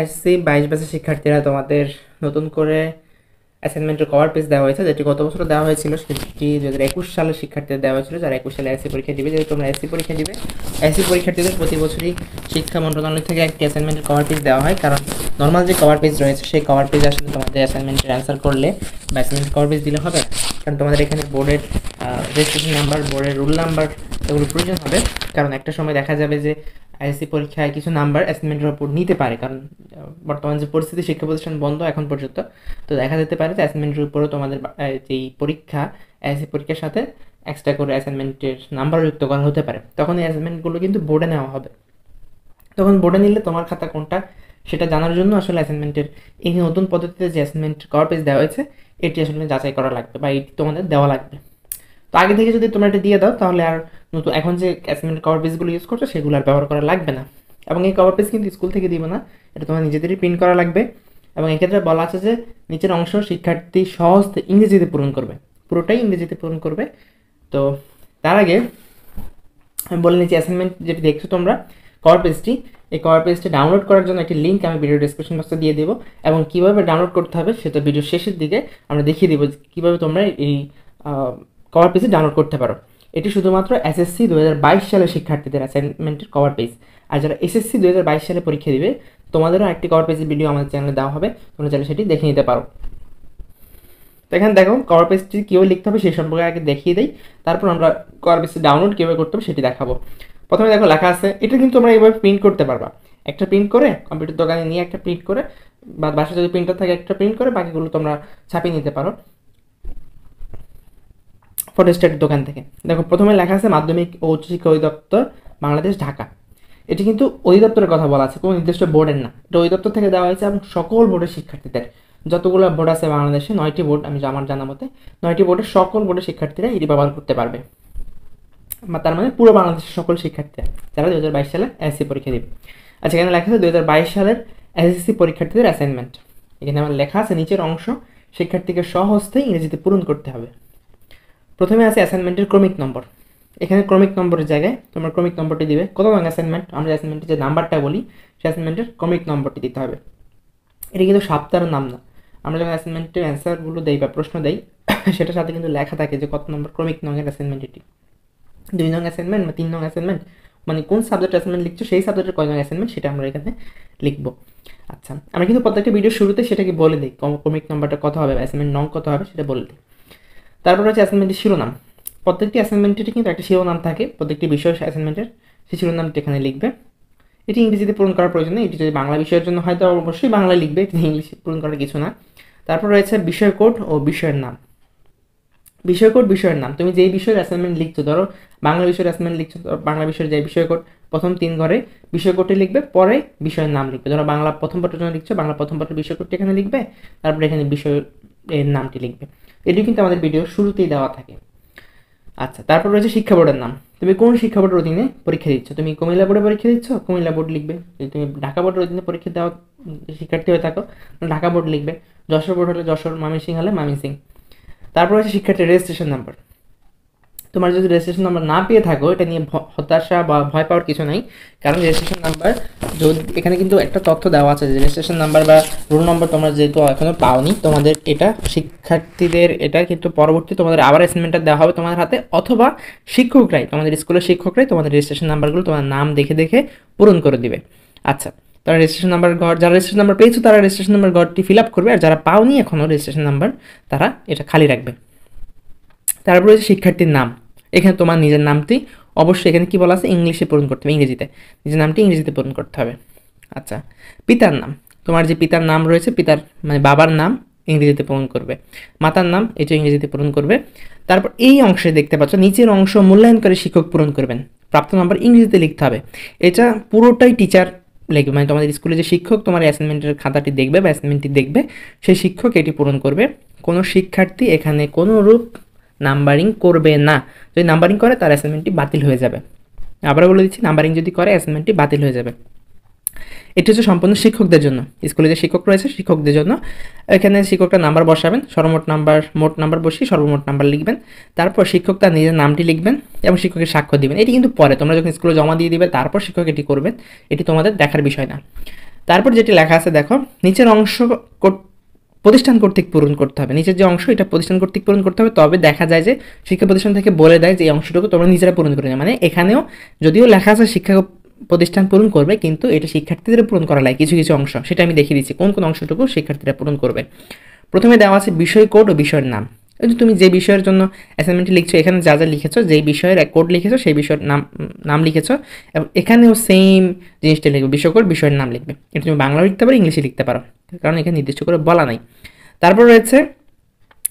SSC 22 ব্যাচের শিক্ষার্থীরা তোমাদের নতুন করে অ্যাসাইনমেন্টের কভার পেজ দেওয়া হয়েছে, যেটি গত বছর দেওয়া হয়েছিল, সেটি 2021 সালের শিক্ষার্থীদের দেওয়া হয়েছিল যারা 21 সালে এসএসসি পরীক্ষা দিবে। যদি তোমরা এসএসসি পরীক্ষা দিবে, এসএসসি পরীক্ষার্থীদের প্রতি বছরই শিক্ষা মন্ত্রণালয় থেকে একটি অ্যাসাইনমেন্টের কভার পেজ দেওয়া হয়, কারণ নর্মাল যে কভার পেজ রয়েছে সেই কভার পেজ আসলে তোমাদের অ্যাসাইনমেন্টের অ্যান্সার করলে বা অ্যাসাইনমেন্ট কভার পেজ দিলে হবে, কারণ তোমাদের এখানে বোর্ডের রেজিস্ট্রেশন নাম্বার, বোর্ডের রুল নাম্বার এগুলো প্রয়োজন হবে। কারণ একটা সময় দেখা যাবে যে এসএসসি পরীক্ষায় কিছু নাম্বার অ্যাসাইনমেন্টের উপর নিতে পারে, কারণ বর্তমান যে পরিস্থিতি, শিক্ষা প্রতিষ্ঠান বন্ধ এখন পর্যন্ত, তো দেখা যেতে পারে যে অ্যাসাইনমেন্টের উপরও তোমাদের যেই পরীক্ষা এসএসসি পরীক্ষার সাথে এক্সট্রা করে অ্যাসাইনমেন্টের নাম্বার যুক্ত করা হতে পারে। তখন এই অ্যাসাইনমেন্টগুলো কিন্তু বোর্ডে নেওয়া হবে। তখন বোর্ডে নিলে তোমার খাতা কোনটা সেটা জানার জন্য আসলে অ্যাসাইনমেন্টের এই নতুন পদ্ধতিতে যে অ্যাসাইনমেন্ট কভার পেজ দেওয়া হয়েছে এটি আসলে যাচাই করা লাগবে বা এটি তোমাদের দেওয়া লাগবে। তো আগে থেকে যদি তোমরা এটা দিয়ে দাও তাহলে আর নতুন এখন যে অ্যাসাইনমেন্ট কভার পেজগুলো ইউজ করছো সেগুলো আর ব্যবহার করা লাগবে না। এবং এই কভার পেজ কিন্তু স্কুল থেকে দিবে না, এটা তোমার নিজেদেরই প্রিন্ট করা লাগবে। এবং এক্ষেত্রে বলা আছে যে নিচের অংশ শিক্ষার্থী সহজ ইংরেজিতে পূরণ করবে, পুরোটাই ইংরেজিতে পূরণ করবে। তো তার আগে আমি বলে নিচ্ছি, অ্যাসাইনমেন্ট যেটি দেখছো তোমরা কভার পেজটি, এই কভার পেজটি ডাউনলোড করার জন্য একটি লিঙ্ক আমি ভিডিও ডেসক্রিপশন বক্সে দিয়ে দেবো, এবং কীভাবে ডাউনলোড করতে হবে সেটা ভিডিও শেষের দিকে আমরা দেখিয়ে দেবো কীভাবে তোমরা এই কভার পেজে ডাউনলোড করতে পারো। এটি শুধুমাত্র এসএসসি 2022 সালের শিক্ষার্থীদের অ্যাসাইনমেন্টের কভার পেজ। আর যারা এসএসসি 2022 সালে পরীক্ষা দিবে তোমাদেরও একটি কভার পেজের ভিডিও আমাদের চ্যানেলে দেওয়া হবে, তোমরা চাইলে সেটি দেখে নিতে পারো। তো এখানে দেখো কভার পেজটি কীভাবে লিখতে হবে সেই সম্পর্কে আগে দেখিয়ে দিই, তারপর আমরা কভার পেজটি ডাউনলোড কীভাবে করতে হবে সেটি দেখাবো। প্রথমে দেখো লেখা আছে, এটা কিন্তু তোমরা এইভাবে প্রিন্ট করতে পারবা, একটা প্রিন্ট করে কম্পিউটার দোকানে নিয়ে একটা প্রিন্ট করে, বা বাসায় যদি প্রিন্টার থাকে একটা প্রিন্ট করে, বাকিগুলো তোমরা ছাপিয়ে নিতে পারো ফটোস্টেট দোকান থেকে। দেখো প্রথমে লেখা আছে মাধ্যমিক ও উচ্চশিক্ষা অধিদপ্তর বাংলাদেশ ঢাকা। এটি কিন্তু অধিদপ্তরের কথা বলা আছে, কোনো নির্দিষ্ট বোর্ডের না, এটা অধিদপ্তর থেকে দেওয়া হয়েছে এবং সকল বোর্ডের শিক্ষার্থীদের, যতগুলো বোর্ড আছে বাংলাদেশে 9টি বোর্ড, আমি আমার জানা মতে 9টি বোর্ডের সকল বোর্ডের শিক্ষার্থীরা এটি ব্যবহার করতে পারবে। তার মানে পুরো বাংলাদেশের সকল শিক্ষার্থীরা যারা 2022 সালে এসএসসি পরীক্ষা দেবে। আচ্ছা, এখানে লেখা আছে 2022 সালের এসএসসি পরীক্ষার্থীদের অ্যাসাইনমেন্ট। এখানে আমার লেখা আছে নিচের অংশ শিক্ষার্থীকে সহজে ইংরেজিতে পূরণ করতে হবে। প্রথমে আছে অ্যাসাইনমেন্টের ক্রমিক নম্বর। এখানে ক্রমিক নম্বরের জায়গায় তোমরা ক্রমিক নম্বরটি দিবে। কত নং অ্যাসাইনমেন্ট, আমরা অ্যাসাইনমেন্টের যে নাম্বারটা বলি সেই অ্যাসাইনমেন্টের ক্রমিক নম্বরটি দিতে হবে। এটা কিন্তু সপ্তাহের নাম না, আমরা যখন অ্যাসাইনমেন্টের অ্যান্সারগুলো দেই বা প্রশ্ন দেই সেটার সাথে কিন্তু লেখা থাকে যে কত নম্বর ক্রমিক নংয়ের অ্যাসাইনমেন্ট, এটি 2 নং অ্যাসাইনমেন্ট বা 3 নং অ্যাসাইনমেন্ট, মানে কোন সাবজেক্ট অ্যাসাইনমেন্ট লিখছো সেই সাবজেক্টের কয় নং অ্যাসাইনমেন্ট সেটা আমরা এখানে লিখবো। আচ্ছা, আমরা কিন্তু প্রত্যেকটা ভিডিও শুরুতে সেটাকে বলে দিই, ক্রমিক নম্বরটা কত হবে, অ্যাসাইনমেন্ট নং কত হবে সেটা বলে দিই। তারপর হচ্ছে অ্যাসাইনমেন্টের শিরোনাম। প্রত্যেকটি অ্যাসাইনমেন্টের কিন্তু একটা শিরোনাম থাকে, প্রত্যেকটি বিষয় অ্যাসাইনমেন্টের সেই শিরোনামটি এখানে লিখবে। এটি ইংরেজিতে পূরণ করার প্রয়োজন নেই, এটি যদি বাংলা বিষয়ের জন্য হয় তো অবশ্যই বাংলায় লিখবে, এটি ইংলিশে পূরণ করার কিছু না। তারপর রয়েছে বিষয় কোড ও বিষয়ের নাম। বিষয় কোড, বিষয়ের নাম, তুমি যেই বিষয়ের অ্যাসাইনমেন্ট লিখছো, ধরো বাংলা বিষয়ের অ্যাসাইনমেন্ট লিখছো, বাংলা বিষয়ের যে বিষয় কোড প্রথম 3 ঘরে বিষয় কোডটি লিখবে, পরে বিষয়ের নাম লিখবে। ধরো বাংলা প্রথম পত্রের জন্য লিখছো, বাংলা প্রথম পত্রের বিষয় কোডটি এখানে লিখবে, তারপরে এখানে বিষয়ের নামটি লিখবে। এটি কিন্তু আমাদের ভিডিও শুরুতেই দেওয়া থাকে। আচ্ছা, তারপর রয়েছে শিক্ষা বোর্ডের নাম। তুমি কোন শিক্ষা বোর্ডের অধীনে পরীক্ষা দিচ্ছ, তুমি কুমিল্লা বোর্ডে পরীক্ষা দিচ্ছ, কুমিল্লা বোর্ড লিখবে। যদি তুমি ঢাকা বোর্ডের অধীনে পরীক্ষা দেওয়া শিক্ষার্থী হয়ে থাকো, ঢাকা বোর্ড লিখবে। যশোর বোর্ড হলে যশোর, ময়মনসিংহ হলে ময়মনসিংহ। তারপর হচ্ছে শিক্ষার্থীর রেজিস্ট্রেশন নাম্বার। তোমার যদি রেজিস্ট্রেশন নাম্বার না পেয়ে থাকো, এটা নিয়ে হতাশা বা ভয় পাওয়ার কিছু নাই, কারণ রেজিস্ট্রেশন নাম্বার যদি এখানে কিন্তু একটা তথ্য দেওয়া আছে যে রেজিস্ট্রেশন নাম্বার বা রোল নম্বর তোমরা যেহেতু এখনও পাওনি, তোমাদের এটা শিক্ষার্থীদের এটা কিন্তু পরবর্তী তোমাদের আবার অ্যাসাইনমেন্টটা দেওয়া হবে তোমাদের হাতে, অথবা শিক্ষকরাই, তোমাদের স্কুলের শিক্ষকরাই তোমাদের রেজিস্ট্রেশন নাম্বারগুলো তোমার নাম দেখে দেখে পূরণ করে দিবে। আচ্ছা, তারা রেজিস্ট্রেশন নাম্বার ঘর, যারা রেজিস্ট্রেশন নাম্বার পেয়েছো তারা রেজিস্ট্রেশন নাম্বার ঘরটি ফিল আপ করবে, আর যারা পাওনি এখনও রেজিস্ট্রেশন নাম্বার তারা এটা খালি রাখবে। তারপরে হচ্ছে শিক্ষার্থীর নাম। এখানে তোমার নিজের নামটি অবশ্যই এখানে কি বলা আছে ইংলিশে পূরণ করতে হবে, ইংরেজিতে নিজের নামটি ইংরেজিতে পূরণ করতে হবে। আচ্ছা, পিতার নাম, তোমার যে পিতার নাম রয়েছে, পিতার মানে বাবার নাম ইংরেজিতে পূরণ করবে। মাতার নাম এটা ইংরেজিতে পূরণ করবে। তারপর এই অংশে দেখতে পাচ্ছ নিচের অংশ মূল্যায়ন করে শিক্ষক পূরণ করবেন, প্রাপ্ত নাম্বার ইংরেজিতে লিখতে হবে। এটা পুরোটাই টিচার লিখবে, মানে তোমাদের স্কুলে যে শিক্ষক তোমার অ্যাসাইনমেন্টের খাতাটি দেখবে বা অ্যাসাইনমেন্টটি দেখবে সেই শিক্ষক এটি পূরণ করবে। কোনো শিক্ষার্থী এখানে কোনো রূপ নাম্বারিং করবে না, যদি নাম্বারিং করে তার অ্যাসাইনমেন্টটি বাতিল হয়ে যাবে। আবার বলে দিচ্ছি, নাম্বারিং যদি করে অ্যাসাইনমেন্টটি বাতিল হয়ে যাবে। এটি হচ্ছে সম্পূর্ণ শিক্ষকদের জন্য, স্কুলে যে শিক্ষক রয়েছে শিক্ষকদের জন্য। এখানে শিক্ষকটা নাম্বার বসাবেন, সর্বমোট নাম্বার, মোট নাম্বার বসিয়ে সর্বমোট নাম্বার লিখবেন। তারপর শিক্ষক তার নিজের নামটি লিখবেন এবং শিক্ষকের স্বাক্ষর দিবেন। এটি কিন্তু পরে তোমরা যখন স্কুলে জমা দিয়ে দিবে তারপর শিক্ষক এটি করবেন, এটি তোমাদের দেখার বিষয় না। তারপর যেটি লেখা আছে দেখো, নিচের অংশ প্রতিষ্ঠান কর্তৃক পূরণ করতে হবে। নিচের যে অংশ এটা প্রতিষ্ঠান কর্তৃক পূরণ করতে হবে, তবে দেখা যায় যে শিক্ষা প্রতিষ্ঠান থেকে বলে দেয় যে এই অংশটুকু তোমরা নিজেরা পূরণ করে নেবে। মানে এখানেও যদিও লেখা আছে শিক্ষা প্রতিষ্ঠান পূরণ করবে, কিন্তু এটা শিক্ষার্থীদের পূরণ করা লাগে কিছু কিছু অংশ, সেটা আমি দেখিয়ে দিচ্ছি কোন কোন অংশটুকু শিক্ষার্থীরা পূরণ করবে। প্রথমে দেওয়া আছে বিষয় কোড ও বিষয়ের নাম। তুমি যে বিষয়ের জন্য অ্যাসাইনমেন্টে লিখছো, এখানে যা যা লিখেছো, যেই বিষয়ের কোড লিখেছো সেই বিষয়ের নাম লিখেছো, এবং এখানেও সেম জিনিসটা লিখবে, বিষয় কোড বিষয়ের নাম লিখবে। এটা তুমি বাংলা লিখতে পারো, ইংলিশে লিখতে পারো, কারণ এখানে নির্দিষ্ট করে বলা নাই। তারপর রয়েছে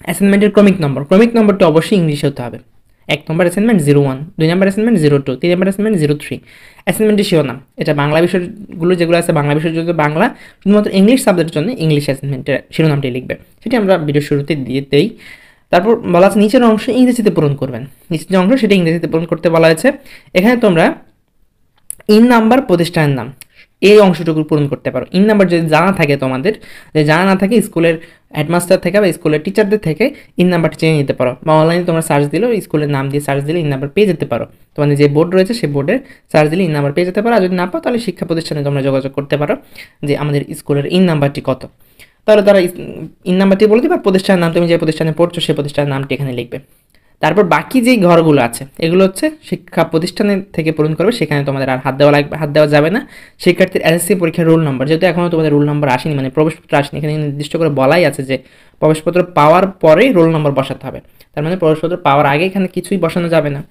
অ্যাসাইনমেন্টের ক্রমিক নম্বর। ক্রমিক নম্বরটা অবশ্যই ইংলিশে হতে হবে। 1 নম্বর অ্যাসাইনমেন্ট 01, 2 নম্বর অ্যাসাইনমেন্ট 02, 3 নম্বর অ্যাসাইনমেন্ট 03। অ্যাসাইনমেন্টের শিরোনাম, এটা বাংলা বিষয়গুলো যেগুলো আছে বাংলা বিষয়ের জন্য বাংলা, শুধুমাত্র ইংলিশ সাবজেক্টের জন্য ইংলিশ অ্যাসাইনমেন্টের শিরোনামটি লিখবে, সেটি আমরা ভিডিও শুরুতে দিয়ে দেই। তারপর বলা আছে নিচের অংশ ইংরেজিতে পূরণ করবেন। নিচের যে অংশ সেটা ইংরেজিতে পূরণ করতে বলা হয়েছে। এখানে তোমরা ইন নাম্বার, প্রতিষ্ঠানের নাম, এই অংশটুকু পূরণ করতে পারো। ইন নাম্বার যদি জানা থাকে তোমাদের, যে জানা না থাকে স্কুলের হেডমাস্টার থেকে বা স্কুলের টিচারদের থেকে ইন নাম্বারটা চেয়ে নিতে পারো, বা অনলাইনে তোমরা সার্চ দিলেও স্কুলের নাম দিয়ে সার্চ দিলে ইন নাম্বার পেয়ে যেতে পারো। তোমাদের যে বোর্ড রয়েছে সেই বোর্ডের সার্চ দিলে ইন নাম্বার পেয়ে যেতে পারো। আর যদি না পাও তাহলে শিক্ষা প্রতিষ্ঠানে তোমরা যোগাযোগ করতে পারো যে আমাদের স্কুলের ইন নাম্বারটি কত, তাহলে তারা ইন নাম্বারটি বলে দেবে। আর প্রতিষ্ঠানের নাম, তুমি যে প্রতিষ্ঠানে পড়ছো সেই প্রতিষ্ঠানের নামটি এখানে লিখবে। তারপর বাকি যেই ঘরগুলো আছে এগুলো হচ্ছে শিক্ষা প্রতিষ্ঠানের থেকে পূরণ করবে, সেখানে তোমাদের আর হাত দেওয়া যাবে না। শিক্ষার্থীর এসএসসি পরীক্ষার রোল নম্বর, যেহেতু এখনও তোমাদের রোল নম্বর আসেনি, মানে প্রবেশপত্র আসেনি, এখানে নির্দিষ্ট করে বলাই আছে যে প্রবেশপত্র পাওয়ার পরে রোল নম্বর বসাতে হবে। তার মানে প্রবেশপত্র পাওয়ার আগে এখানে কিছুই বসানো যাবে না।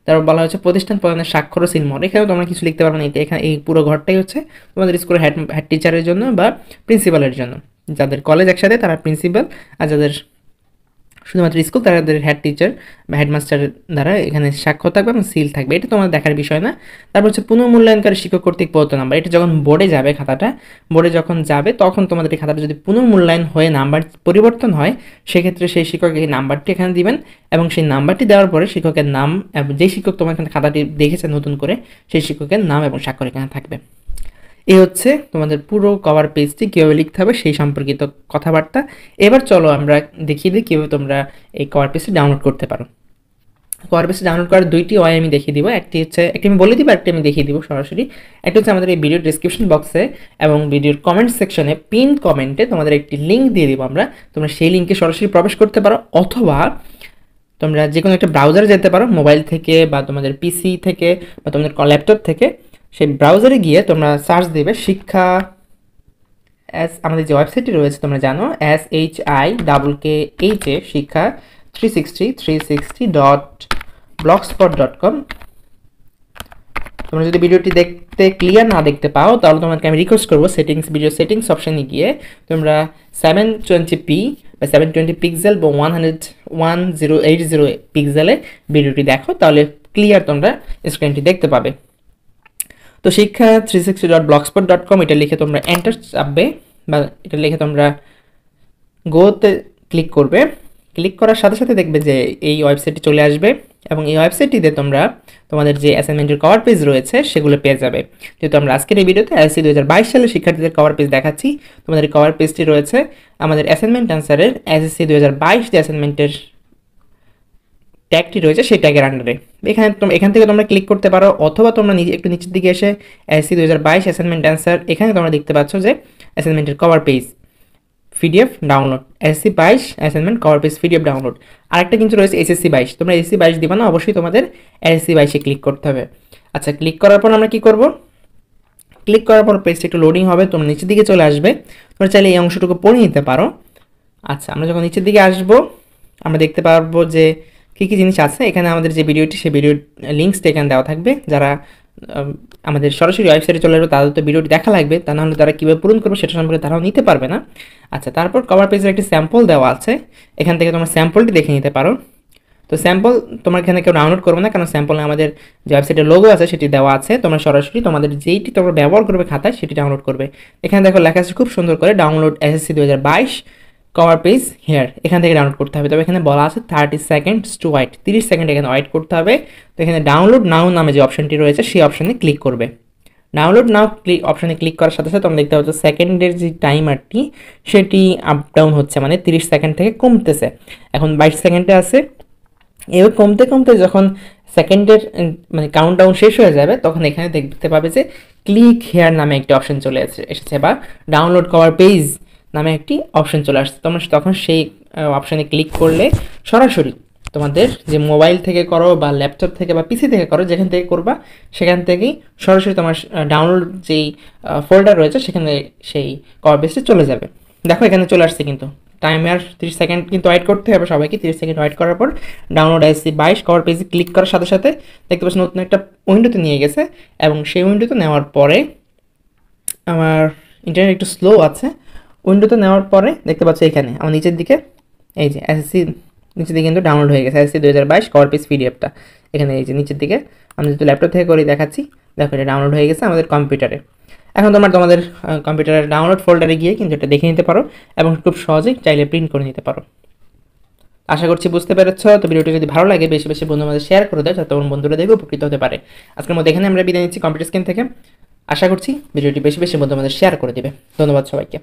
তারপর বলা হচ্ছে প্রতিষ্ঠান প্রদানের স্বাক্ষর ও সিলমোহর, এখানেও তোমরা কিছু লিখতে পারবে না। এখানে এই পুরো ঘরটাই হচ্ছে তোমাদের স্কুলের হেড টিচারের জন্য বা প্রিন্সিপালের জন্য। যাদের কলেজ একসাথে তারা প্রিন্সিপাল, আর যাদের শুধুমাত্র স্কুল তাদের হেড টিচার বা হেডমাস্টারের দ্বারা এখানে স্বাক্ষর থাকবে এবং সিল থাকবে, এটা তোমার দেখার বিষয় না। তারপর হচ্ছে পুনর্মূল্যায়নকারী শিক্ষক কর্তৃক প্রদত্ত নাম্বার, এটা যখন বোর্ডে যাবে, খাতাটা বোর্ডে যখন যাবে তখন তোমাদের এই খাতাটা যদি পুনর্মূল্যায়ন হয়ে নাম্বার পরিবর্তন হয়, সেক্ষেত্রে সেই শিক্ষক এই নাম্বারটি এখানে দিবেন, এবং সেই নাম্বারটি দেওয়ার পরে শিক্ষকের নাম, যেই শিক্ষক তোমার এখানে খাতাটি দেখেছে নতুন করে, সেই শিক্ষকের নাম এবং স্বাক্ষর এখানে থাকবে। এই হচ্ছে তোমাদের পুরো কভার পেজটি কীভাবে লিখতে হবে সেই সম্পর্কিত কথাবার্তা। এবার চলো আমরা দেখিয়ে দিই কীভাবে তোমরা এই কভার পেজটি ডাউনলোড করতে পারো। কভার পেজটি ডাউনলোড করার দুইটি ওয়ে আমি দেখিয়ে দিব। একটি আমি বলে দিব, একটি আমি দেখিয়ে দিব সরাসরি। একটা হচ্ছে আমাদের এই ভিডিও ডিসক্রিপশন বক্সে এবং ভিডিওর কমেন্ট সেকশনে পিন কমেন্টে তোমাদের একটি লিঙ্ক দিয়ে দিব আমরা, তোমরা সেই লিঙ্কে সরাসরি প্রবেশ করতে পারো, অথবা তোমরা যে কোনো একটা ব্রাউজারে যেতে পারো, মোবাইল থেকে বা তোমাদের পিসি থেকে বা তোমাদের ল্যাপটপ থেকে। সেই ব্রাউজারে গিয়ে তোমরা সার্চ দেবে শিক্ষা, আমাদের যে ওয়েবসাইটটি রয়েছে তোমরা জানো, SHIKKHA শিক্ষা 360 তোমরা যদি ভিডিওটি দেখতে ক্লিয়ার না দেখতে পাও তাহলে তোমাকে আমি রিকোয়েস্ট করবো ভিডিও সেটিংস অপশানে গিয়ে তোমরা 720p বা 720 পিক্সেল বা 1080 পিক্সেলে ভিডিওটি দেখো, তাহলে ক্লিয়ার তোমরা স্ক্রিনটি দেখতে পাবে। তো শিক্ষা 360.blogspot.com এটা লিখে তোমরা এন্টার চাপবে, বা এটা লিখে তোমরা গোতে ক্লিক করবে। ক্লিক করার সাথে সাথে দেখবে যে এই ওয়েবসাইটটি চলে আসবে, এবং এই ওয়েবসাইটটিতে তোমরা তোমাদের যে অ্যাসাইনমেন্টের কভার পেজ রয়েছে সেগুলো পেয়ে যাবে। যেহেতু আমরা আজকের এই ভিডিওতে SSC 2022 সালের শিক্ষার্থীদের কভার পেজ দেখাচ্ছি, তোমাদের কভার পেজটি রয়েছে আমাদের অ্যাসাইনমেন্ট অ্যান্সারের SSC 2022 যে অ্যাসাইনমেন্টের ট্যাগটি রয়েছে সেই ট্যাগের আন্ডারে। এখান থেকে তোমরা ক্লিক করতে পারো, অথবা তোমরা একটু নিচের দিকে এসে SSC 2022 অ্যাসাইনমেন্ট অ্যান্সার, এখানে তোমরা দেখতে পাচ্ছ যে অ্যাসাইনমেন্টের cover page PDF download, SSC 22 assignment cover page PDF download. আরেকটা কিন্তু রয়েছে SSC 22, তোমরা SSC 22 দিবা না, অবশ্যই তোমাদের SSC 22 ক্লিক করতে হবে। আচ্ছা, ক্লিক করার পর আমরা কি করব? ক্লিক করার পর পেজটা একটু লোডিং হবে, তোমরা নিচের দিকে চলে আসবে, তোমরা চাইলে এই অংশটুকু পড়ে নিতে পারো। আচ্ছা, আমরা যখন নিচের দিকে আসবো আমরা দেখতে পারবো যে কী কী জিনিস আছে। এখানে আমাদের যে ভিডিওটি সেই ভিডিওর লিঙ্কসটা এখানে দেওয়া থাকবে। যারা আমাদের সরাসরি ওয়েবসাইটে চলে আসবে তাদের তো ভিডিওটি দেখা লাগবে, তা নাহলে তারা কীভাবে পূরণ করবে সেটা সম্পর্কে তারাও নিতে পারবে না। আচ্ছা, তারপর কভার পেজের একটি স্যাম্পল দেওয়া আছে, এখান থেকে তোমরা স্যাম্পলটি দেখে নিতে পারো। তো স্যাম্পল তোমার এখানে কেউ ডাউনলোড করবে না, কারণ স্যাম্পলে আমাদের যে ওয়েবসাইটের লোগো আছে সেটি দেওয়া আছে। তোমরা সরাসরি তোমাদের যেইটি তোমরা ব্যবহার করবে খাতায় সেটি ডাউনলোড করবে। এখানে দেখো লেখা আছে খুব সুন্দর করে, download SSC 2022 cover page here, এখান থেকে ডাউনলোড করতে হবে। তবে এখানে বলা আছে 30 সেকেন্ডস টু ওয়েট, 30 সেকেন্ড এখানে ওয়েট করতে হবে। তো এখানে ডাউনলোড নাও নামে যে অপশনটি রয়েছে সেই অপশানে ক্লিক করবে। ডাউনলোড নাও অপশানে ক্লিক করার সাথে সাথে তোমরা দেখতে পাচ্ছ সেকেন্ডের যে টাইমারটি সেটি আপ ডাউন হচ্ছে, মানে 30 সেকেন্ড থেকে কমতেছে। এখন 22 সেকেন্ডে আছে, এবার কমতে কমতে যখন সেকেন্ডের মানে কাউন্টডাউন শেষ হয়ে যাবে তখন এখানে দেখতে পাবে যে ক্লিক হেয়ার নামে একটি অপশন চলে এসেছে বা ডাউনলোড করার পেজ নামে একটি অপশন চলে আসছে। তোমরা তখন সেই অপশানে ক্লিক করলে সরাসরি তোমাদের যে মোবাইল থেকে করো বা ল্যাপটপ থেকে বা পিসি থেকে করো, যেখান থেকে করবা সেখান থেকেই সরাসরি তোমার ডাউনলোড যেই ফোল্ডার রয়েছে সেখানে সেই কভার পেজটি চলে যাবে। দেখো এখানে চলে আসছে, কিন্তু টাইমার 30 সেকেন্ড কিন্তু ওয়েট করতে হবে সবাইকে। 30 সেকেন্ড ওয়েট করার পর ডাউনলোড SSC 22 কভার পেজে ক্লিক করার সাথে সাথে দেখতে পাচ্ছি নতুন একটা উইন্ডোতে নিয়ে গেছে, এবং সেই উইন্ডোতে নেওয়ার পরে আমার ইন্টারনেট একটু স্লো আছে। উইন্ডোতে নেওয়ার পরে দেখতে পাচ্ছি এখানে আমার নিচের দিকে এই যে SSC নিচের দিকে কিন্তু ডাউনলোড হয়ে গেছে SSC 2022 কভার পেজ পিডিএফটা। এখানে এই যে নিচের দিকে আমি যেহেতু ল্যাপটপ থেকে করে দেখাচ্ছি, দেখো এটা ডাউনলোড হয়ে গেছে আমাদের কম্পিউটারে। এখন তোমাদের কম্পিউটারের ডাউনলোড ফোল্ডারে গিয়ে কিন্তু এটা দেখে নিতে পারো এবং খুব সহজেই চাইলে প্রিন্ট করে নিতে পারো। আশা করছি বুঝতে পেরেছ। তো ভিডিওটি যদি ভালো লাগে বেশি বেশি বন্ধুদের মধ্যে শেয়ার করে দাও, যাতে তোমার বন্ধুরা দেখে উপকৃত হতে পারে। আজকের মধ্যে এখানে আমরা বিদায় নিচ্ছি কম্পিউটার স্ক্রিন থেকে। আশা করছি ভিডিওটি বেশি বেশি বন্ধুদের মধ্যে শেয়ার করে দিবে। ধন্যবাদ সবাইকে।